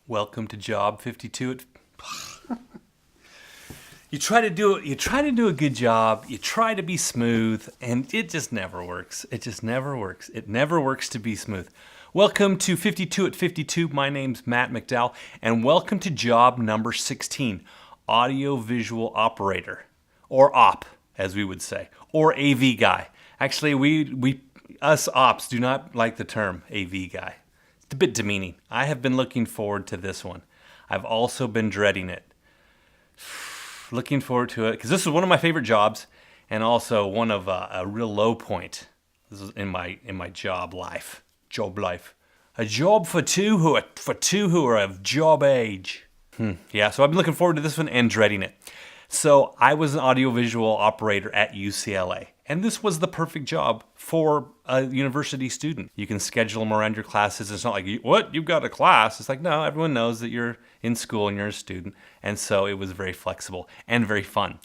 Welcome to Job 52. You try to do a good job, you try to be smooth, and it just never works. It just never works. It never works to be smooth. Welcome to 52 at 52. My name's Matt McDowell, and welcome to job number 16, audio visual operator, or op, as we would say, or AV guy. Actually, we us ops do not like the term AV guy. It's a bit demeaning. I have been looking forward to this one. I've also been dreading it. Looking forward to it because this is one of my favorite jobs, and also one of a real low point. This is in my job life. A job for two who are of job age. Yeah, so I've been looking forward to this one and dreading it. So I was an audiovisual operator at UCLA, and this was the perfect job for a university student. You can schedule them around your classes. It's not like, what, you've got a class? It's like, no, everyone knows that you're in school and you're a student. And so it was very flexible and very fun.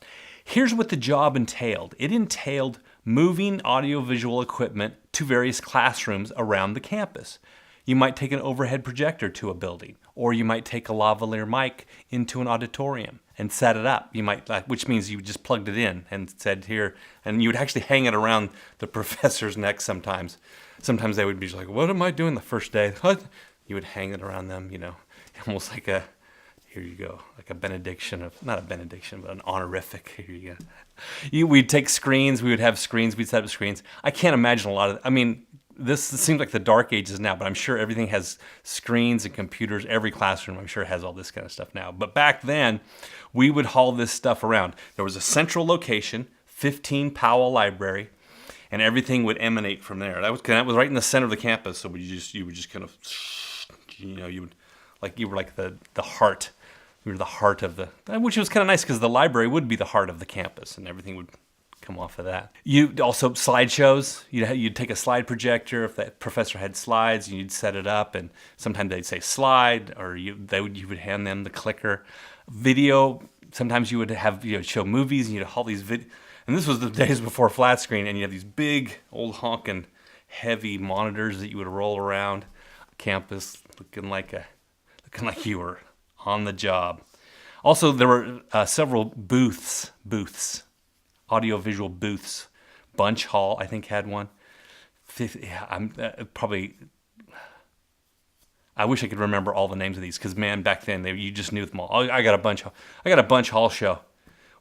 Here's what the job entailed. It entailed moving audiovisual equipment to various classrooms around the campus. You might take an overhead projector to a building, or you might take a lavalier mic into an auditorium and set it up. You might, which means you just plugged it in and said here, and you would actually hang it around the professor's neck sometimes. Sometimes they would be just like, what am I doing the first day? What? You would hang it around them, almost like here you go, like a benediction not a benediction, but an honorific. Here you go. We'd take screens, we would have screens, we'd set up screens. I can't imagine this seems like the dark ages now, but I'm sure everything has screens and computers. Every classroom, I'm sure, has all this kind of stuff now. But back then, we would haul this stuff around. There was a central location, 15 Powell Library, and everything would emanate from there. That was right in the center of the campus. So you would just kind of, you were like the heart. You were the heart of which was kind of nice because the library would be the heart of the campus, and everything would come off of that. You also slideshows. You'd take a slide projector if that professor had slides, and you'd set it up. And sometimes they'd say slide, or you would hand them the clicker. Video. Sometimes you would have show movies, and you'd have all these And this was the days before flat screen, and you have these big old honking heavy monitors that you would roll around campus, looking like you were on the job. Also, there were several booths. Audiovisual booths. Bunch Hall, I think, had one. I wish I could remember all the names of these because, man, back then you just knew them all. I got a Bunch Hall show,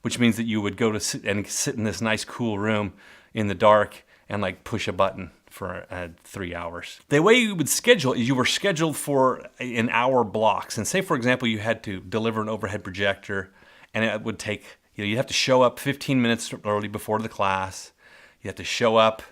which means that you would go to sit in this nice cool room in the dark and push a button for 3 hours. The way you would schedule is you were scheduled for an hour blocks. And say, for example, you had to deliver an overhead projector, and it would take. You'd have to show up 15 minutes early before the class. You have to show up,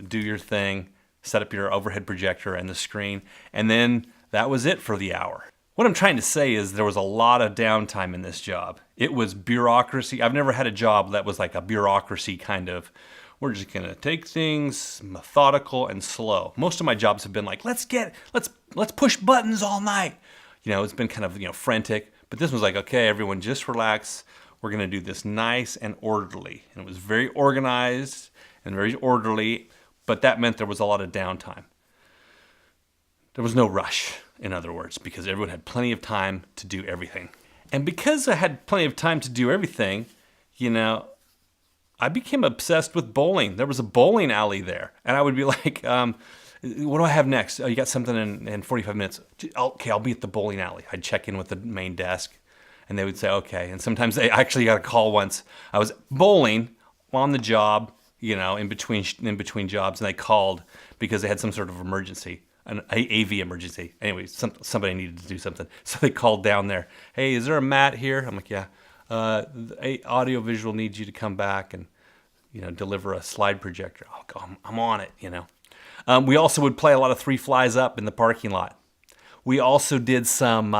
do your thing, set up your overhead projector and the screen, and then that was it for the hour. What I'm trying to say is there was a lot of downtime in this job. It was bureaucracy. I've never had a job that was like a bureaucracy kind of, we're just going to take things methodical and slow. Most of my jobs have been like, let's push buttons all night. It's been kind of, frantic, but this was like, okay, everyone just relax. We're going to do this nice and orderly. And it was very organized and very orderly, but that meant there was a lot of downtime. There was no rush, in other words, because everyone had plenty of time to do everything. And because I had plenty of time to do everything, I became obsessed with bowling. There was a bowling alley there. And I would be like, what do I have next? Oh, you got something in 45 minutes. Okay, I'll be at the bowling alley. I'd check in with the main desk. And they would say, okay. And sometimes they actually got a call once. I was bowling on the job, in between jobs, and they called because they had some sort of emergency, an AV emergency. Anyway, somebody needed to do something. So they called down there. Hey, is there a Matt here? I'm like, yeah. Audio visual needs you to come back and, deliver a slide projector. Oh, I'm on it, We also would play a lot of Three Flies Up in the parking lot. We also did some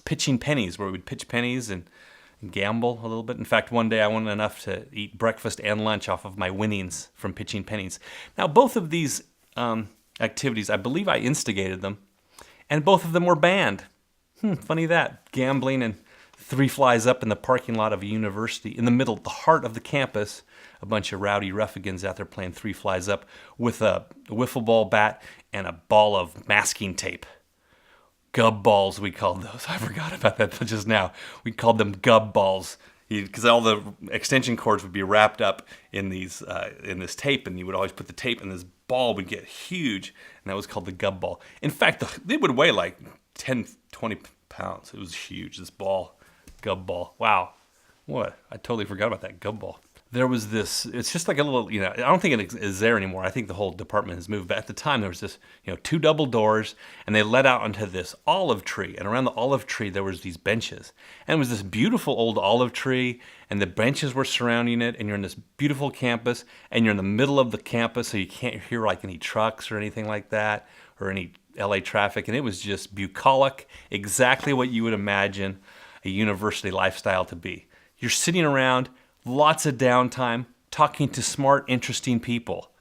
pitching pennies, where we would pitch pennies and gamble a little bit. In fact, one day I won enough to eat breakfast and lunch off of my winnings from pitching pennies. Now, both of these activities, I believe I instigated them, and both of them were banned. Funny that. Gambling and Three Flies Up in the parking lot of a university, in the heart of the campus, a bunch of rowdy ruffians out there playing Three Flies Up with a wiffle ball bat and a ball of masking tape. Gub balls, we called those. I forgot about that just now. We called them gub balls because all the extension cords would be wrapped up in these in this tape, and you would always put the tape, and this ball would get huge, and that was called the gub ball. In fact, it would weigh like 10, 20 pounds. It was huge, this ball, gub ball. Wow. What? I totally forgot about that gub ball. There was this, it's just like a little, I don't think it is there anymore. I think the whole department has moved. But at the time, there was this, two double doors, and they led out onto this olive tree. And around the olive tree, there was these benches. And it was this beautiful old olive tree, and the benches were surrounding it, and you're in this beautiful campus, and you're in the middle of the campus, so you can't hear like any trucks or anything like that, or any LA traffic. And it was just bucolic, exactly what you would imagine a university lifestyle to be. You're sitting around, lots of downtime, talking to smart, interesting people.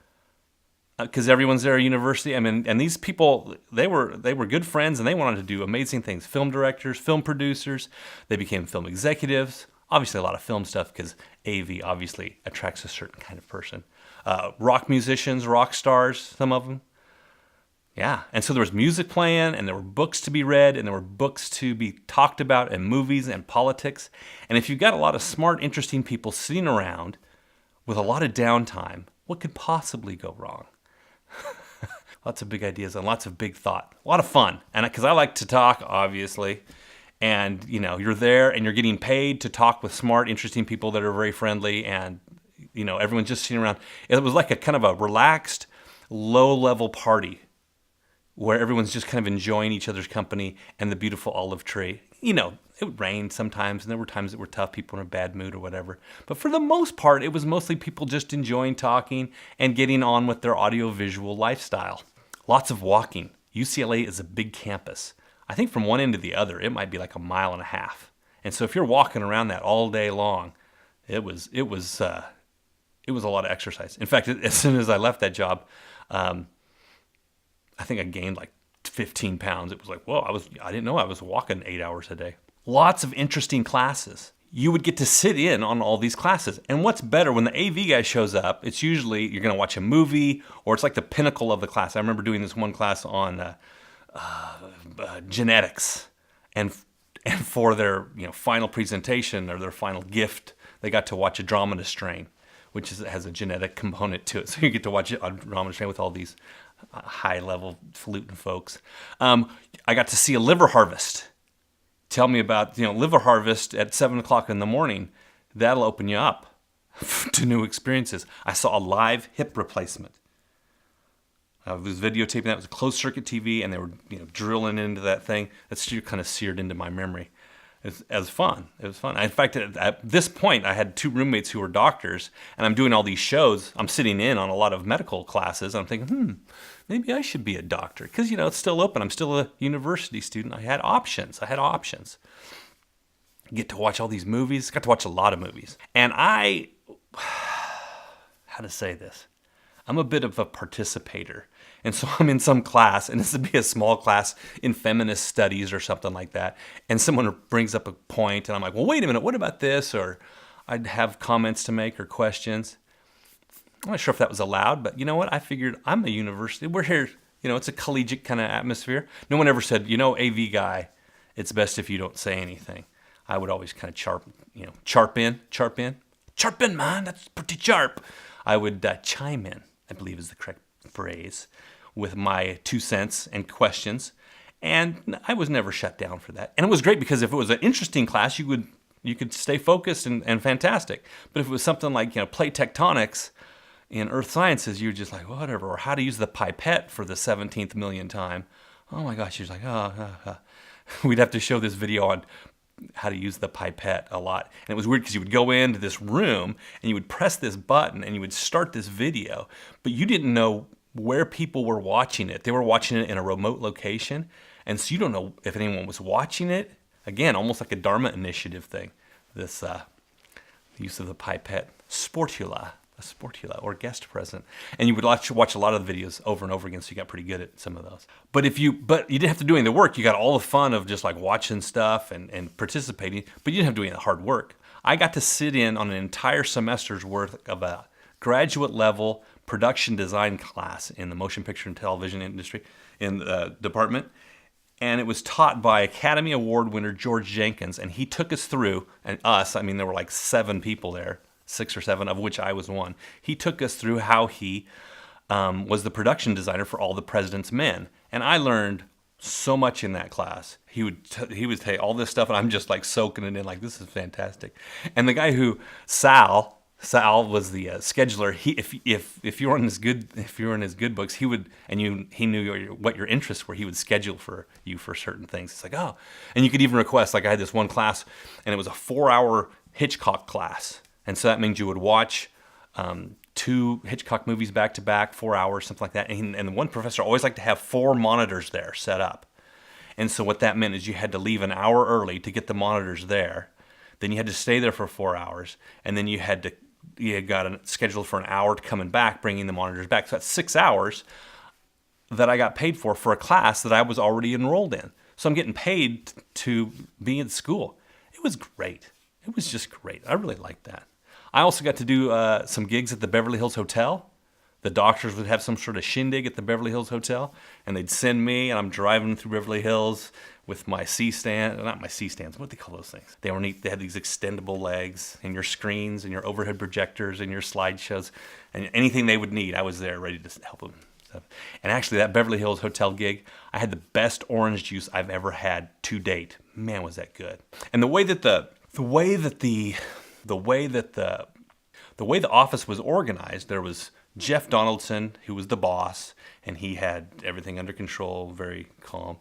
Because everyone's there at university. I mean, and these people, they were good friends, and they wanted to do amazing things. Film directors, film producers. They became film executives. Obviously, a lot of film stuff, because AV obviously attracts a certain kind of person. Rock musicians, rock stars, some of them. Yeah, and so there was music playing, and there were books to be read, and there were books to be talked about, and movies and politics. And if you've got a lot of smart, interesting people sitting around with a lot of downtime, what could possibly go wrong? Lots of big ideas and lots of big thought. A lot of fun. And because I like to talk, obviously, and you're there and you're getting paid to talk with smart, interesting people that are very friendly, and everyone's just sitting around. It was like a kind of a relaxed, low-level party, where everyone's just kind of enjoying each other's company and the beautiful olive tree. It would rain sometimes, and there were times that were tough, people in a bad mood or whatever. But for the most part, it was mostly people just enjoying talking and getting on with their audio-visual lifestyle. Lots of walking. UCLA is a big campus. I think from one end to the other, it might be like 1.5 miles. And so if you're walking around that all day long, it was a lot of exercise. In fact, as soon as I left that job, I think I gained like 15 pounds. It was like, whoa, I didn't know I was walking 8 hours a day. Lots of interesting classes. You would get to sit in on all these classes. And what's better, when the AV guy shows up, it's usually you're going to watch a movie, or it's like the pinnacle of the class. I remember doing this one class on genetics. And for their final presentation or their final gift, they got to watch a Andromeda strain, which has a genetic component to it. So you get to watch it on Andromeda strain with all these high-level falutin folks. I got to see a liver harvest. Tell me about liver harvest at 7 o'clock in the morning. That'll open you up to new experiences. I saw a live hip replacement. I was videotaping that. It was a closed-circuit TV, and they were drilling into that thing. That's kind of seared into my memory. It was fun. It was fun. In fact, at this point, I had 2 roommates who were doctors, and I'm doing all these shows. I'm sitting in on a lot of medical classes. And I'm thinking, maybe I should be a doctor, because it's still open. I'm still a university student. I had options. Get to watch all these movies. Got to watch a lot of movies. And how to say this? I'm a bit of a participator. And so I'm in some class, and this would be a small class in feminist studies or something like that. And someone brings up a point, and I'm like, well, wait a minute, what about this? Or I'd have comments to make or questions. I'm not sure if that was allowed, but you know what? I figured I'm a university. We're here, it's a collegiate kind of atmosphere. No one ever said, AV guy, it's best if you don't say anything. I would always kind of chirp in, man, that's pretty sharp. I would chime in, I believe is the correct phrase, with my 2 cents and questions, and I was never shut down for that. And it was great, because if it was an interesting class, you could stay focused and fantastic. But if it was something like plate tectonics in earth sciences, you're just like, whatever, or how to use the pipette for the 17th million time. Oh my gosh, you're like, we'd have to show this video on how to use the pipette a lot. And it was weird, because you would go into this room and you would press this button and you would start this video, but you didn't know where people were watching it. They were watching it in a remote location, and so you don't know if anyone was watching it. Again, almost like a Dharma initiative thing, this use of the pipette. Sportula or guest present. And you would watch a lot of the videos over and over again, so you got pretty good at some of those. But you didn't have to do any of the work. You got all the fun of just like watching stuff and participating, but you didn't have to do any of the hard work. I got to sit in on an entire semester's worth of a graduate level production design class in the motion picture and television industry in the department. and it was taught by Academy Award winner George Jenkins, and he took us through, and us, I mean, there were like 7 people there, 6 or 7, of which I was one. He took us through how he was the production designer for all the President's Men, and I learned so much in that class. He would say all this stuff, and I'm just like soaking it in, like, this is fantastic. And the guy who Sal was the scheduler. He, if you were in his good books, he would, and he knew what your interests were. He would schedule for you for certain things. It's like, oh, and you could even request. Like I had this one class, and it was a 4-hour Hitchcock class, and so that means you would watch 2 Hitchcock movies back to back, 4 hours, something like that. And one professor always liked to have 4 monitors there set up, and so what that meant is you had to leave an hour early to get the monitors there. Then you had to stay there for 4 hours, and then you got scheduled for an hour to coming back, bringing the monitors back. So that's 6 hours that I got paid for a class that I was already enrolled in. So I'm getting paid to be in school. It was great. It was just great. I really liked that. I also got to do some gigs at the Beverly Hills Hotel. The doctors would have some sort of shindig at the Beverly Hills Hotel, and they'd send me, and I'm driving through Beverly Hills with my C-stand, not my C-stands, what do they call those things? They were neat. They had these extendable legs, and your screens, and your overhead projectors, and your slideshows, and anything they would need, I was there ready to help them. And actually, that Beverly Hills Hotel gig, I had the best orange juice I've ever had to date. Man, was that good! And the way the office was organized, there was Jeff Donaldson, who was the boss, and he had everything under control, very calm.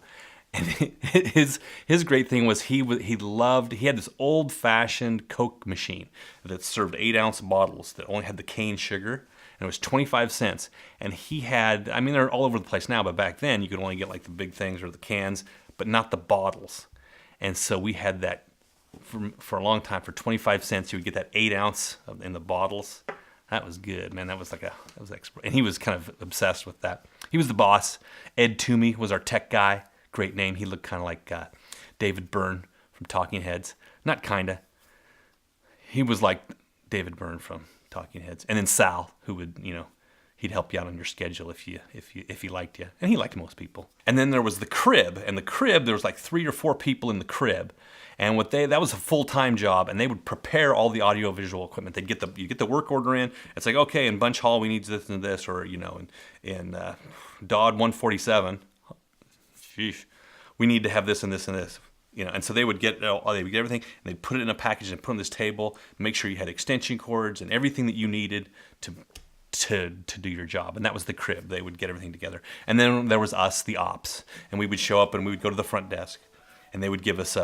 And his great thing was he had this old-fashioned Coke machine that served 8-ounce bottles that only had the cane sugar, and it was 25 cents. And he had, I mean, they're all over the place now, but back then you could only get like the big things or the cans, but not the bottles. And so we had that for a long time. For 25 cents, you would get that 8-ounce in the bottles. That was good, man. That was expert. And he was kind of obsessed with that. He was the boss. Ed Toomey was our tech guy. Great name. He looked kind of like David Byrne from Talking Heads. Not kinda. He was like David Byrne from Talking Heads. And then Sal, who would, he'd help you out on your schedule if he liked you. And he liked most people. And then there was the crib. And the crib, there was like 3 or 4 people in the crib. And that was a full-time job, and they would prepare all the audio-visual equipment. You get the work order in. It's like, okay, in Bunch Hall we need this and this, or in Dodd 147, sheesh, we need to have this and this and this. And so they would get everything, and they'd put it in a package and put it on this table, make sure you had extension cords and everything that you needed to do your job. And that was the crib. They would get everything together. And then there was us, the ops, and we would show up and we would go to the front desk, and they would give us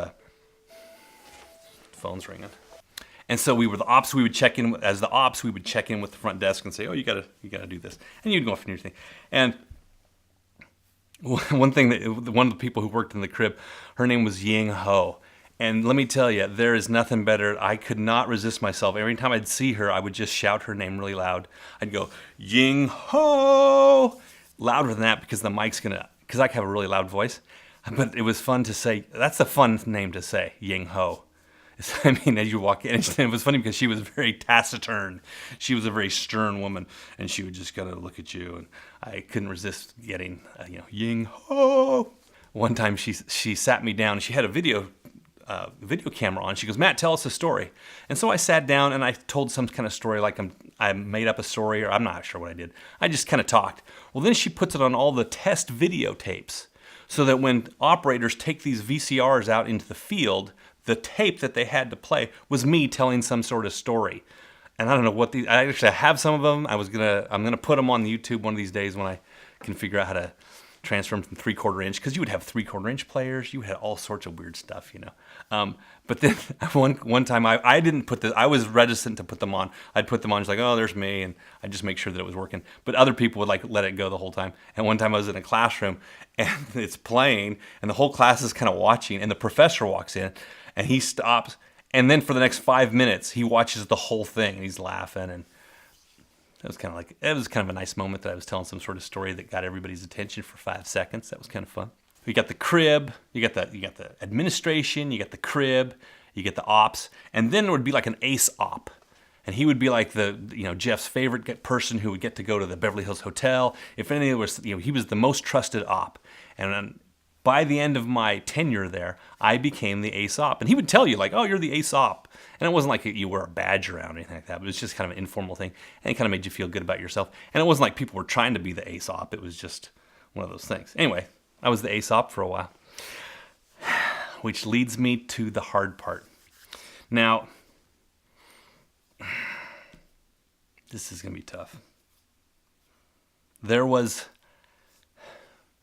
phone's ringing. And so we were the ops. We would check in as the ops. We would check in with the front desk and say, "Oh, you gotta do this," and you'd go off and do your thing. And one of the people who worked in the crib, her name was Ying Ho. And let me tell you, there is nothing better. I could not resist myself. Every time I'd see her, I would just shout her name really loud. I'd go, Ying Ho! Louder than that because because I have a really loud voice. But it was fun to say, that's a fun name to say, Ying Ho. I mean, as you walk in, it was funny because she was very taciturn. She was a very stern woman, and she would just kind of look at you, and I couldn't resist getting, Ying Ho. One time she sat me down, and she had a video camera on. She goes, Matt, tell us a story. And so I sat down, and I told some kind of story, like I made up a story, or I'm not sure what I did. I just kind of talked. Well, then she puts it on all the test videotapes, so that when operators take these VCRs out into the field, the tape that they had to play was me telling some sort of story. And I don't know what I actually have some of them. I'm gonna put them on YouTube one of these days when I can figure out how to transfer them from 3/4 inch, because you would have 3/4 inch players, you had all sorts of weird stuff, But then one time I didn't put I was reticent to put them on. I'd put them on, just like, oh, there's me, and I'd just make sure that it was working. But other people would let it go the whole time. And one time I was in a classroom, and it's playing, and the whole class is kind of watching, and the professor walks in, and he stops, and then for the next 5 minutes, he watches the whole thing, and he's laughing, and it was kind of a nice moment that I was telling some sort of story that got everybody's attention for 5 seconds. That was kind of fun. You got the crib, you got the administration, you got the crib, you get the ops, and then there would be like an ace op. And he would be like Jeff's favorite person who would get to go to the Beverly Hills Hotel. If anything was, he was the most trusted op. And by the end of my tenure there, I became the ace op. And he would tell you like, oh, you're the ace op. And it wasn't like you wear a badge around or anything like that. But it was just kind of an informal thing. And it kind of made you feel good about yourself. And it wasn't like people were trying to be the ace op. It was just one of those things. Anyway, I was the ace op for a while. Which leads me to the hard part. Now, this is going to be tough.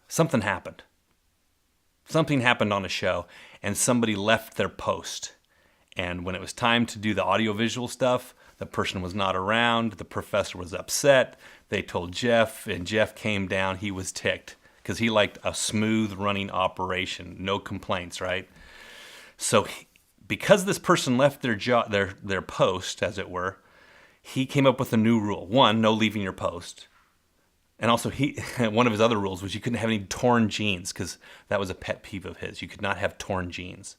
Something happened. Something happened on a show, and somebody left their post. And when it was time to do the audiovisual stuff, the person was not around. The professor was upset. They told Jeff, and Jeff came down. He was ticked because he liked a smooth running operation, no complaints, right? So because this person left their post, as it were, he came up with a new rule. One, no leaving your post. And also, one of his other rules was you couldn't have any torn jeans, because that was a pet peeve of his. You could not have torn jeans.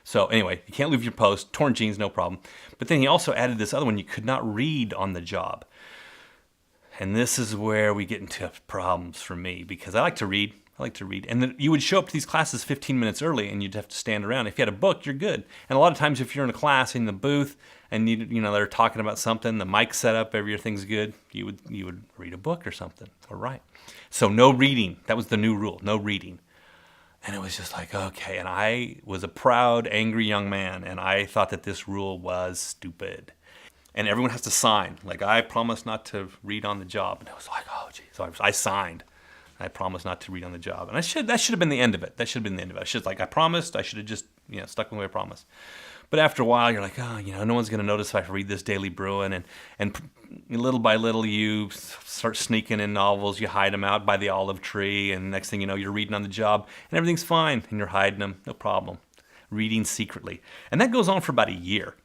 So anyway, you can't leave your post. Torn jeans, no problem. But then he also added this other one. You could not read on the job. And this is where we get into problems for me, because I like to read. And then you would show up to these classes 15 minutes early, and you'd have to stand around. If you had a book, you're good. And a lot of times, if you're in a class in the booth and they're talking about something, the mic's set up, everything's good, you would read a book or something or write. So no reading. That was the new rule. No reading. And it was just like, okay. And I was a proud, angry young man, and I thought that this rule was stupid. And everyone has to sign. Like, I promise not to read on the job. And I was like, oh, geez. So I signed. I promised not to read on the job. And that should have been the end of it. I should have like, I promised. I should have just, stuck with my promise. But after a while, you're like, oh, no one's going to notice if I read this Daily Bruin. And little by little, you start sneaking in novels. You hide them out by the olive tree. And next thing you know, you're reading on the job. And everything's fine. And you're hiding them. No problem. Reading secretly. And that goes on for about a year.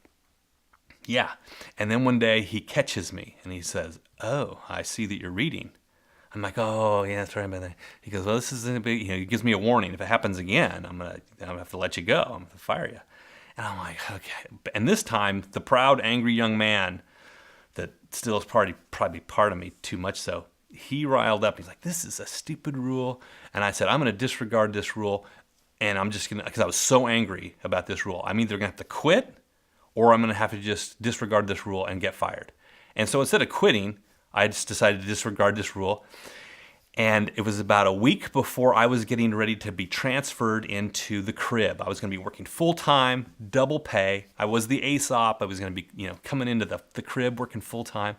Yeah. And then one day, he catches me. And he says, oh, I see that you're reading. I'm like, oh, yeah, that's right. He goes, well, this is a big, he gives me a warning. If it happens again, I'm gonna have to let you go. I'm going to fire you. And I'm like, okay. And this time, the proud, angry young man that still is probably part of me, too much so, he riled up. He's like, this is a stupid rule. And I said, I'm going to disregard this rule. And I'm just going to, because I was so angry about this rule, I'm either going to have to quit or I'm going to have to just disregard this rule and get fired. And so instead of quitting, I just decided to disregard this rule. And it was about a week before I was getting ready to be transferred into the crib. I was going to be working full-time, double pay. I was the ace op. I was going to be, coming into the crib working full-time.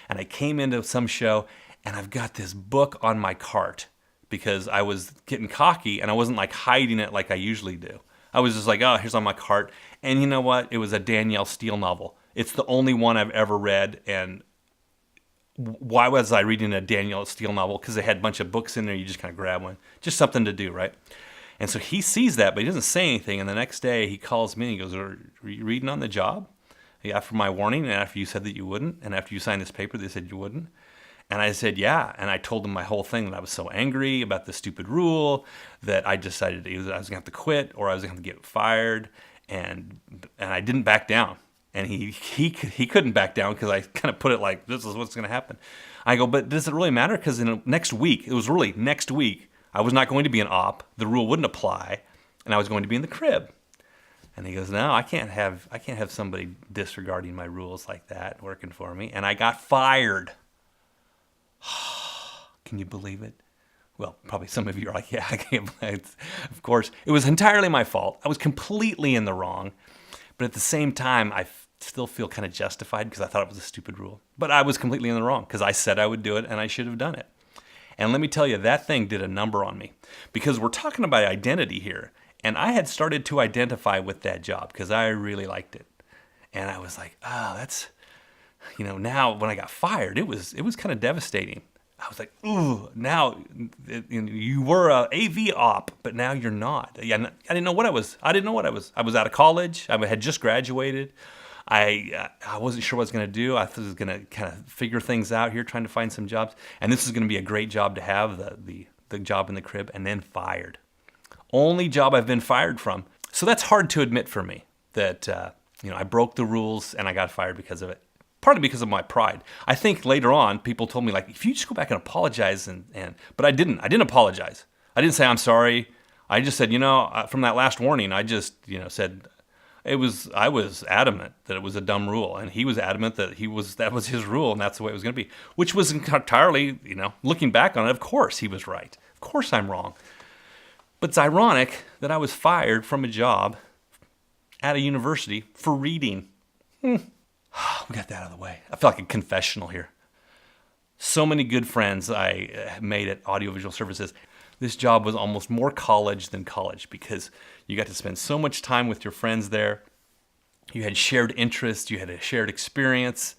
And I came into some show, and I've got this book on my cart because I was getting cocky, and I wasn't like hiding it like I usually do. I was just like, oh, here's on my cart. And you know what? It was a Danielle Steele novel. It's the only one I've ever read, and why was I reading a Danielle Steele novel? Because they had a bunch of books in there. You just kind of grab one. Just something to do, right? And so he sees that, but he doesn't say anything. And the next day he calls me and he goes, are you reading on the job? After my warning and after you said that you wouldn't, and after you signed this paper they said you wouldn't. And I said, yeah. And I told him my whole thing, that I was so angry about the stupid rule that I decided I was going to have to quit or I was going to get fired. And I didn't back down. And he couldn't back down because I kind of put it like, this is what's going to happen. I go, but does it really matter? Because next week, it was really next week, I was not going to be an op. The rule wouldn't apply, and I was going to be in the crib. And he goes, no, I can't have somebody disregarding my rules like that working for me. And I got fired. Can you believe it? Well, probably some of you are like, yeah, I can't believe it. Of course, it was entirely my fault. I was completely in the wrong. But at the same time, I still feel kind of justified because I thought it was a stupid rule. But I was completely in the wrong because I said I would do it and I should have done it. And let me tell you, that thing did a number on me because we're talking about identity here. And I had started to identify with that job because I really liked it. And I was like, oh, that's, now when I got fired, it was kind of devastating. I was like, ooh, now you were a AV op, but now you're not. I didn't know what I was. I was out of college. I had just graduated. I wasn't sure what I was going to do. I was going to kind of figure things out here, trying to find some jobs. And this is going to be a great job to have, the job in the crib, and then fired. Only job I've been fired from. So that's hard to admit for me that I broke the rules and I got fired because of it. Partly because of my pride. I think later on, people told me, like, if you just go back and apologize, but I didn't. I didn't apologize. I didn't say, I'm sorry. I just said, from that last warning, I just, said I was adamant that it was a dumb rule, and he was adamant that that was his rule, and that's the way it was going to be, which was entirely, looking back on it, of course he was right. Of course I'm wrong. But it's ironic that I was fired from a job at a university for reading. We got that out of the way. I feel like a confessional here. So many good friends I made at Audiovisual Services. This job was almost more college than college because you got to spend so much time with your friends there. You had shared interests, you had a shared experience,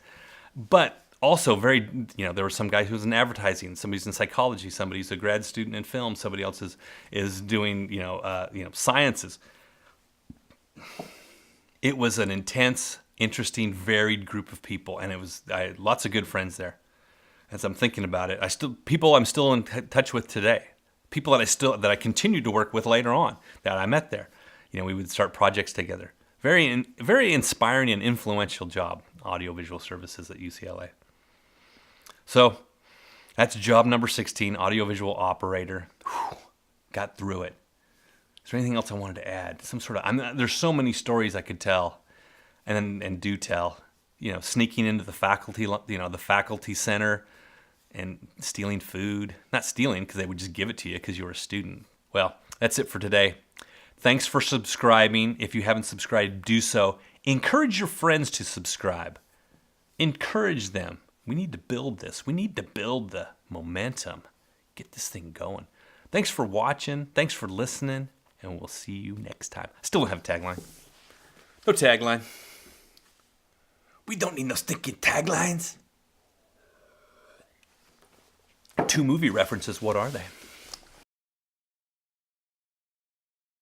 but also there were some guy who was in advertising, somebody's in psychology, somebody's a grad student in film, somebody else is doing, sciences. It was an intense, interesting, varied group of people, and I had lots of good friends there. As I'm thinking about it, people I'm still in touch with today. People that I continued to work with later on that I met there. We would start projects together. Very, very inspiring and influential job, Audiovisual Services at UCLA. So that's job number 16, audiovisual operator. Whew, got through it. Is there anything else I wanted to add? There's so many stories I could tell, and do tell. Sneaking into the faculty center. And stealing food. Not stealing, because they would just give it to you because you were a student. Well, that's it for today. Thanks for subscribing. If you haven't subscribed, do so. Encourage your friends to subscribe. Encourage them. We need to build this. We need to build the momentum. Get this thing going. Thanks for watching. Thanks for listening. And we'll see you next time. I still don't have a tagline. No tagline. We don't need no stinking taglines. 2 movie references, what are they?